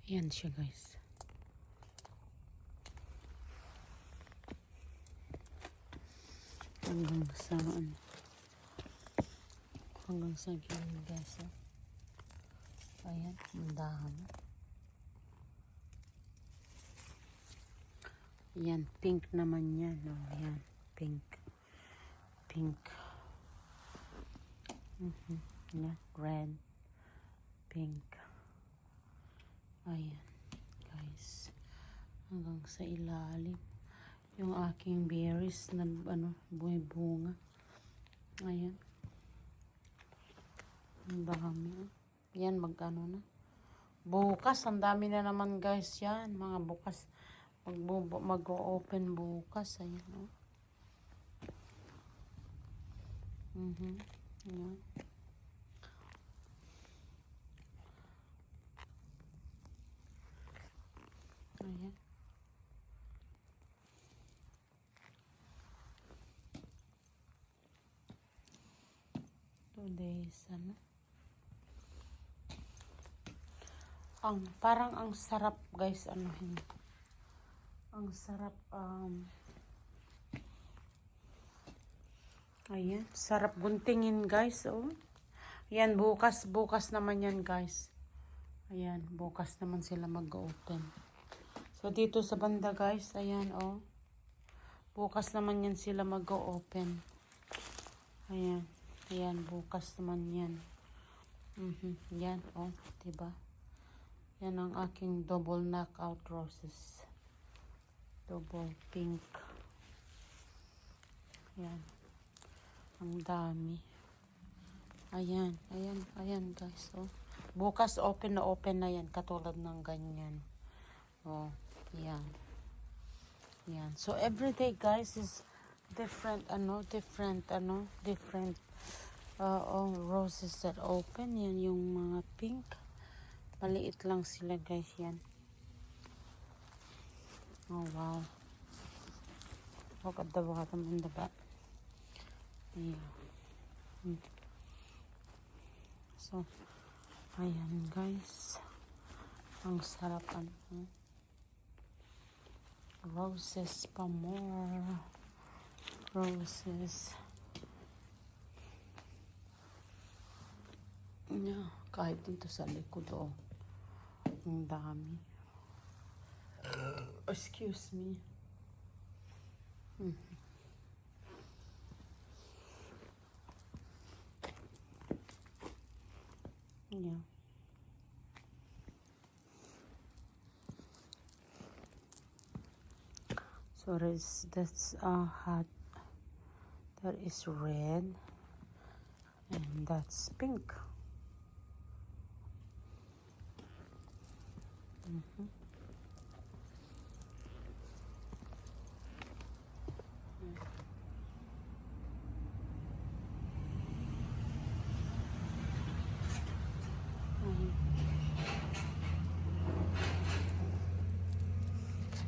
Ayan siya guys. Hanggang sa hanggang sa gilid guys. Ayan, ang dahon. Ayan, pink naman yan. Ayan, pink. Pink. Ayan, red. Pink. Ayan, guys. Hanggang sa ilalim. Yung aking berries na bunga. Ayan. Ang dami. Yan, magkano na. Bukas, ang dami na naman guys yan. Mga bukas. Mag-open bukas. Ayan, oh. Ayan. Ayan. Today's parang ang sarap guys, ang sarap, ayan, sarap guntingin guys, oh. Ayan, bukas naman yan guys. Ayan, bukas naman sila mag-open. So, dito sa banda guys, ayan, oh. Bukas naman yan sila mag-open. Ayan. Ayan, bukas naman yan. Yan, oh, diba? Yan ang aking double knockout roses. Double pink. Yan. Ang dami. Ayan, ayan guys, oh. Bukas open na yan, katulad ng ganyan. Oh, yan. Yan. So, everyday guys is different roses that open. Yan yung mga pink. Maliit lang sila guys, yan. Oh wow. Look at the bottom and the back. Yeah. So, ayan guys. Ang sarap roses pa more. Roses. Yeah, kahit dito sa likod, oh. Ang dami. Excuse me. Yeah. So that's hot. That is red. And that's pink.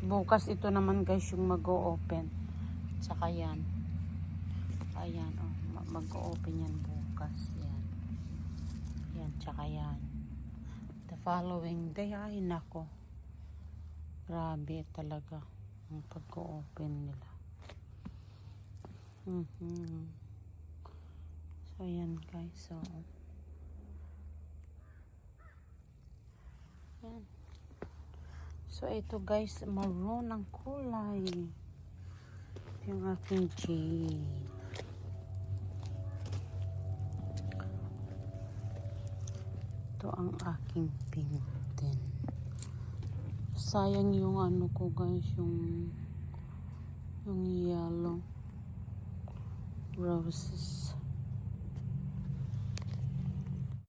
Bukas ito naman guys yung mag-o-open. Tsaka yan. Ayan, oh, mag-o-open yan bukas. Yan. Yan, tsaka yan. The following day, ay nako. Grabe talaga ang pag-o-open nila. So, yan guys. So, yan. So, ito guys, maroon ang kulay. Ito yung aking jade. Ito ang aking pink din. Sayang yung ko guys, yung yellow roses.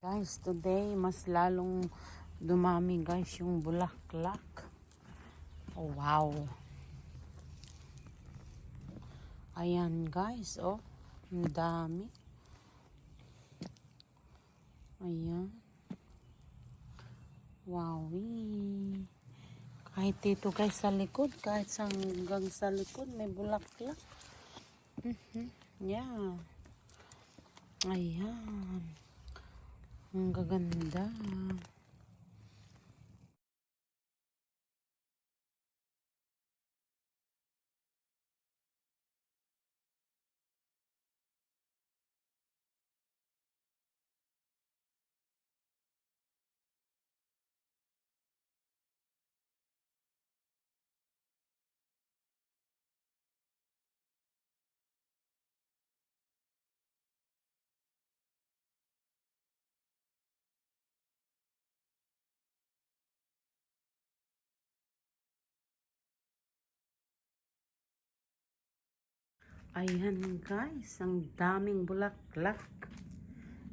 Guys, today mas lalong dumami guys yung bulaklak. Oh, wow. Ayan guys, oh. Ang dami. Ayan. Wowie. Kahit dito guys sa likod, kahit hanggang sa likod may bulaklak. Yeah. Ayan. Ang gaganda. Ayan guys, ang daming bulaklak.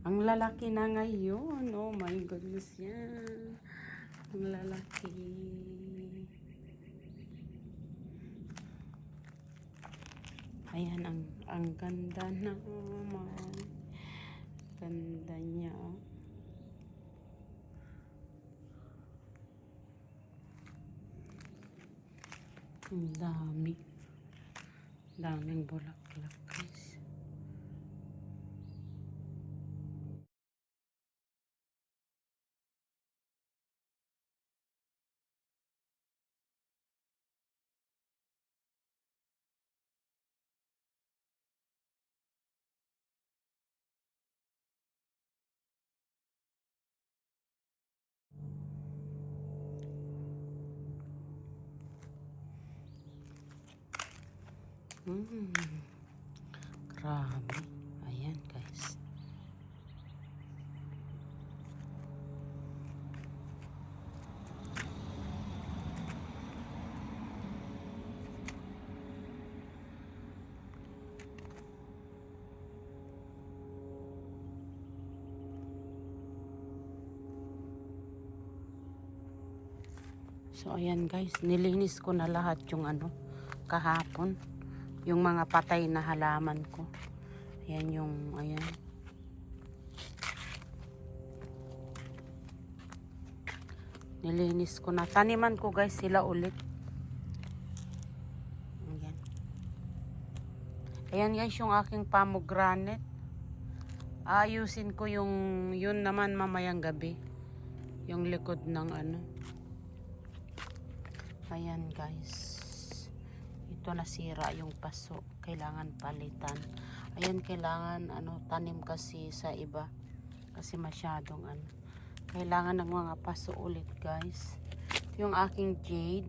Ang lalaki na ngayon. Oh my goodness yan. Ang lalaki. Ayan, ang ganda naman. Ganda niya. Ang dami. Daming bulaklak guys. Grabe. Ayan guys. So ayan guys, nilinis ko na lahat yung kahapon. Yung mga patay na halaman ko. Ayan yung, ayan. Nilinis ko na. Taniman ko guys sila ulit. Ayan. Ayan guys yung aking pomegranate. Ayusin ko yun naman mamayang gabi. Yung likod ng Ayan guys. Ito nasira yung paso. Kailangan palitan. Ayan kailangan tanim kasi sa iba. Kasi masyadong kailangan ng mga paso ulit guys. Yung aking jade.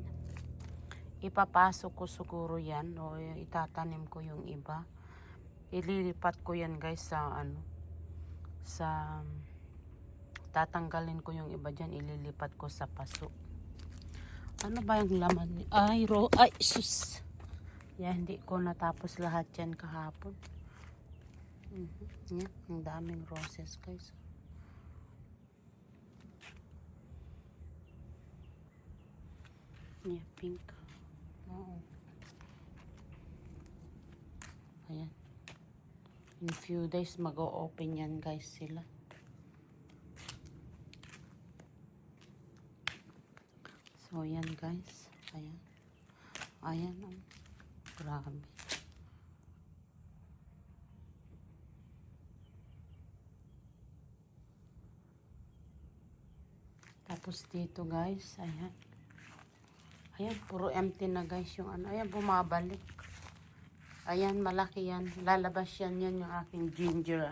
Ipapasok ko siguro yan. O itatanim ko yung iba. Ililipat ko yan guys sa sa tatanggalin ko yung iba dyan. Ililipat ko sa paso. Ano ba yung laman niya? Ay, sus! Yan, hindi ko natapos lahat yan kahapon. Yan, ang daming roses guys. Yeah, pink. Oo. Ayan. In few days, mag-o-open yan guys sila. So, yan guys. Ayan. Ayan. Oh. Grabe. Tapos dito guys. Ayan. Ayan. Puro empty na guys yung Ayan, bumabalik. Ayan, malaki yan. Lalabas yan yung aking ginger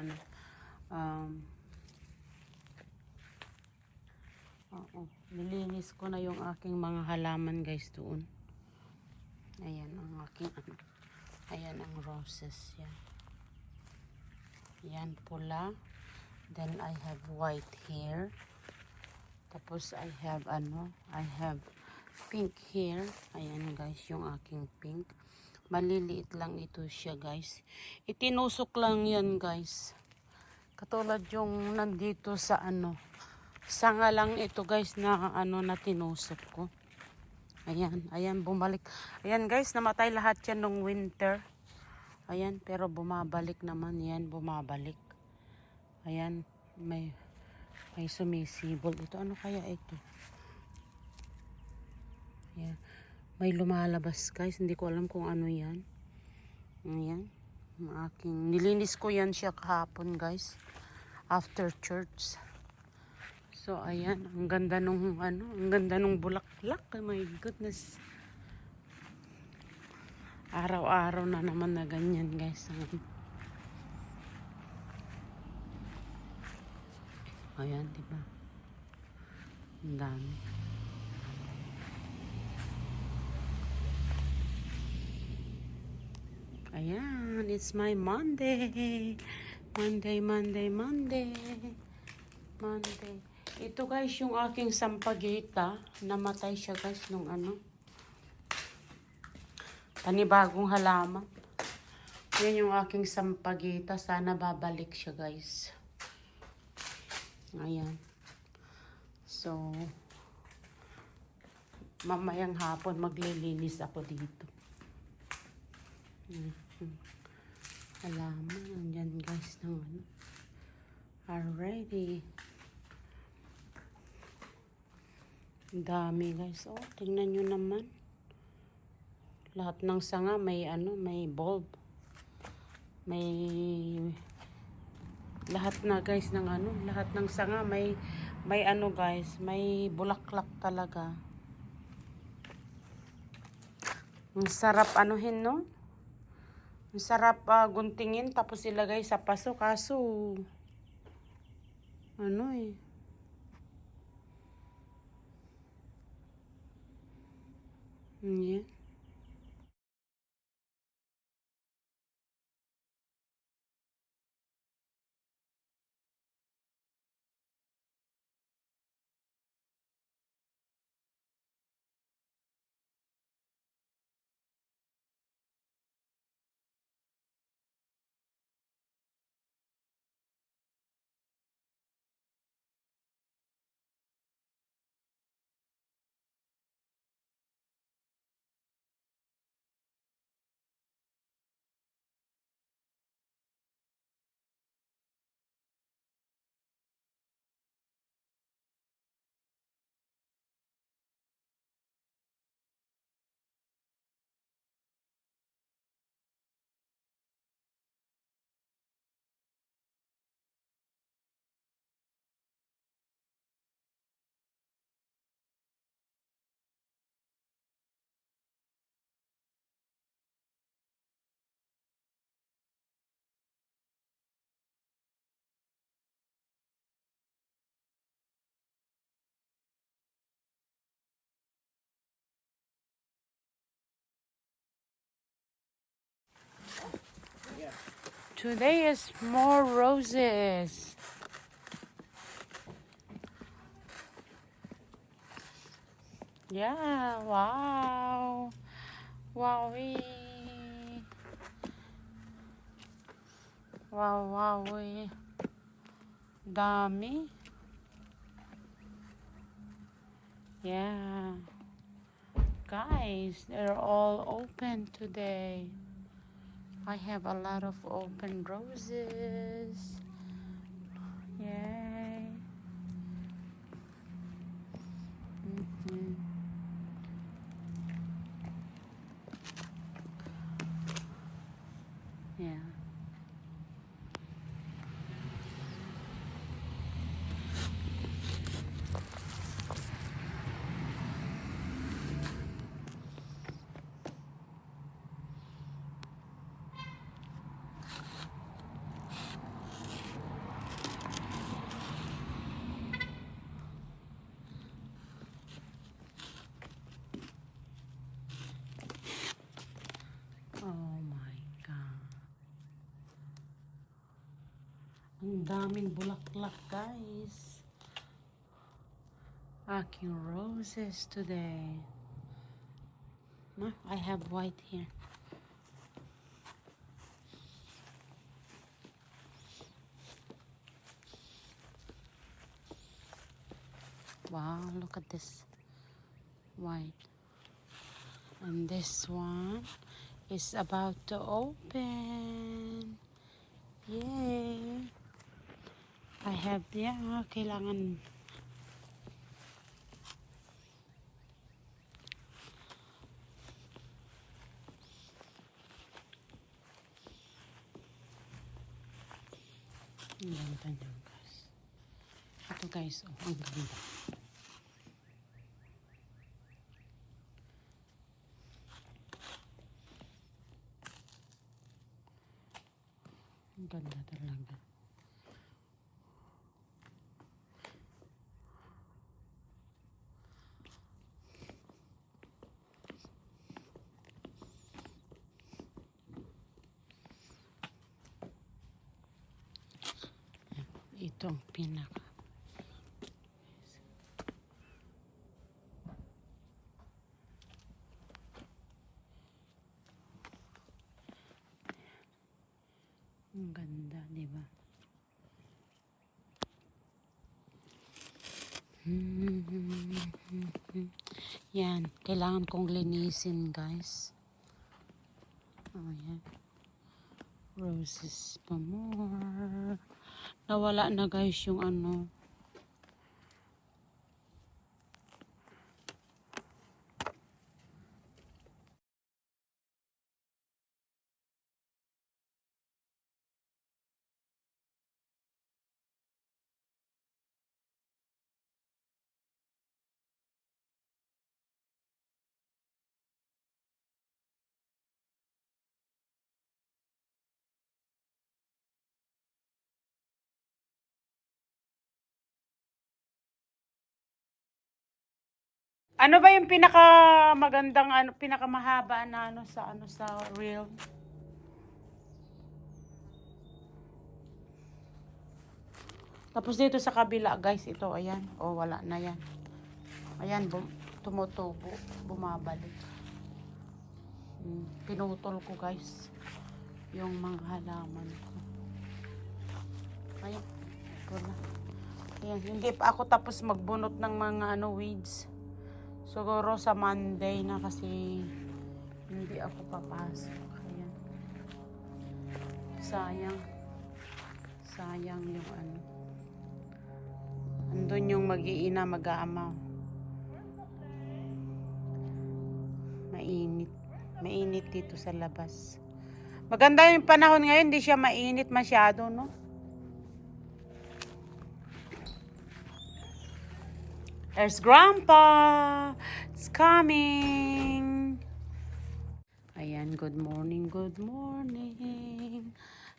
Oo. Nilinis ko na yung aking mga halaman guys doon. Ayan ang aking Ayan ang roses yan. Yan pula. Then I have white here. Tapos I have pink here. Ayan guys yung aking pink. Maliliit lang ito siya guys. Itinusok lang yan guys. Katulad yung nandito sa sanga lang ito guys na na tinusok ko. Ayan, ayan bumalik. Ayan guys, namatay lahat yan nung winter. Ayan, pero bumabalik naman yan, bumabalik. Ayan, may sumisibol. Ito ano kaya ito? Ayan, may lumalabas guys, hindi ko alam kung ano yan. Ayan, nilinis ko yan siya kahapon guys. After church. So, ayan. Ang ganda nung, ang ganda nung bulaklak. Oh my goodness. Araw-araw na naman na ganyan, guys. Ayan, diba? Ang dami. Ayan, it's my Monday. Monday. Ito guys, yung aking sampagita. Namatay siya guys nung panibagong halaman. Yan yung aking sampagita. Sana babalik siya, guys. Ayan. So, mamayang hapon maglilinis ako dito. Halaman. Andyan, guys. No, ano. Already. Dami, guys. Oh, tingnan nyo naman. Lahat ng sanga may ano, may bulb. May lahat na, guys, ng ano, lahat ng sanga may ano, guys, may bulaklak talaga. Ang sarap anuhin, no? Ang sarap guntingin tapos ilagay sa paso, kaso ano eh. Yeah. Today is more roses. Yeah, wow. Wowie. Wow, wowie. Dami. Yeah. Guys, they're all open today. I have a lot of open roses. Yay. Mhm. Yeah. Oh my God. Ang daming bulaklak, guys. Aking roses today. I have white here. Wow, look at this white. And this one is about to open. Yay! I have, yeah, kailangan. Ang ganda niya, guys. Ito, guys, oh, ang ganda. Ang ganda talaga. Ito ang pinaka. Yan, kailangan kong linisin, guys. Oh, yan. Roses pa more. Nawala na, guys, yung ano. Ano ba yung pinakamagandang ano, pinakamahaba na ano sa reel? Tapos dito sa kabila, guys, ito ayan. Oh, wala na yan. Ayan, tumutubo, bumabalik. Pinutol ko, guys, yung mga halaman ko. Ayan, pula. Ayan, hindi pa ako tapos magbunot ng mga ano weeds. Siguro sa Monday na kasi hindi ako papasok. Ayan. Sayang yung ano. Andun yung mag-iina, mag-aama. Mainit dito sa labas. Maganda yung panahon ngayon, hindi siya mainit masyado, no? There's Grandpa! It's coming! Ayan, good morning, good morning.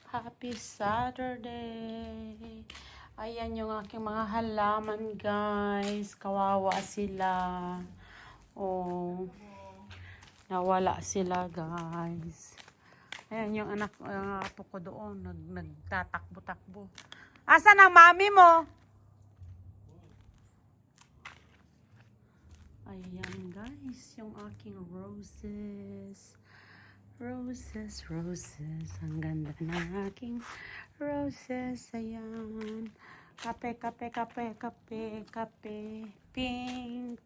Happy Saturday. Ayan yung aking mga halaman, guys. Kawawa sila. Oh, nawala sila, guys. Ayan yung anak, apo ko doon. Nagtatakbo-takbo. Asan ang mami mo? Ayan, guys, yung aking roses. Roses, roses. Ang ganda ng aking roses. Ayan. Kape, kape, kape, kape, kape. Pink.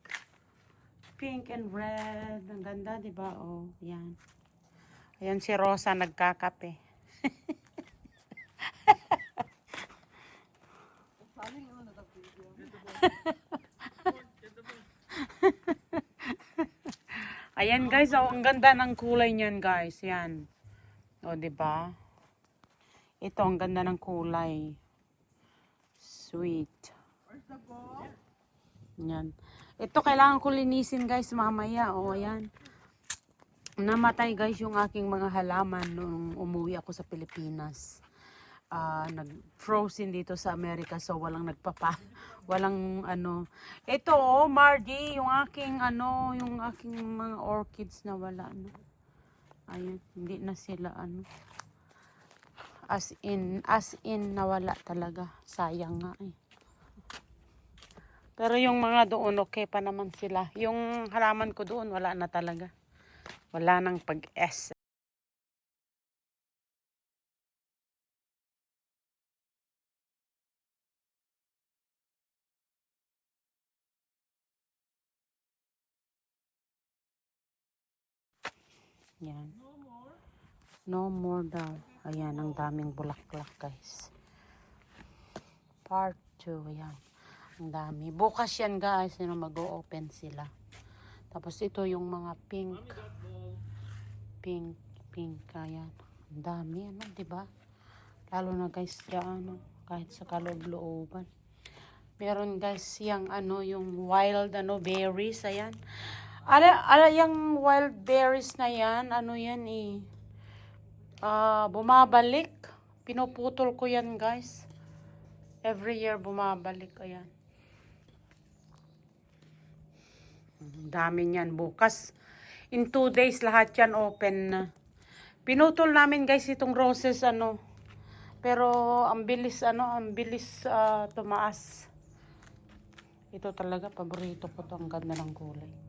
Pink and red. Ang ganda, diba? Oh, yan. Ayan si Rosa nagkakape. Ayan, guys, oh, ang ganda ng kulay niyan, guys. Yan. O, diba? Ito, ang ganda ng kulay. Sweet. Yan. Ito, kailangan ko linisin, guys, mamaya. O, ayan. Namatay, guys, yung aking mga halaman nung umuwi ako sa Pilipinas. Nag-frozen dito sa Amerika, so walang walang ano. Ito, oh, Mardy, yung aking ano, yung aking mga orchids na wala, no. Ayun, hindi na sila ano. As in nawala talaga. Sayang nga eh. Pero yung mga doon, okay pa naman sila. Yung halaman ko doon, wala na talaga. Wala nang pag-S. Yan. No more daw. Ayan, ang daming bulaklak, guys. Part 2, ayan. Ang dami. Bukas yan, guys. Mag-o-open sila. Tapos ito yung mga pink. Pink. Ayan. Ang dami, ano, diba? Lalo na, guys, dyan, kahit sa kaloob-looban. Meron, guys, yung, ano, yung wild, ano, berries. Ayan. Yung wild berries na yan, ano yan eh. Bumabalik. Pinuputol ko yan, guys. Every year bumabalik. Ayan. Dami niyan. Bukas. In 2 days lahat yan open na. Pinutol namin, guys, itong roses, ano. Pero ang bilis tumaas. Ito talaga, paborito ko to. Ang ganda ng kulay.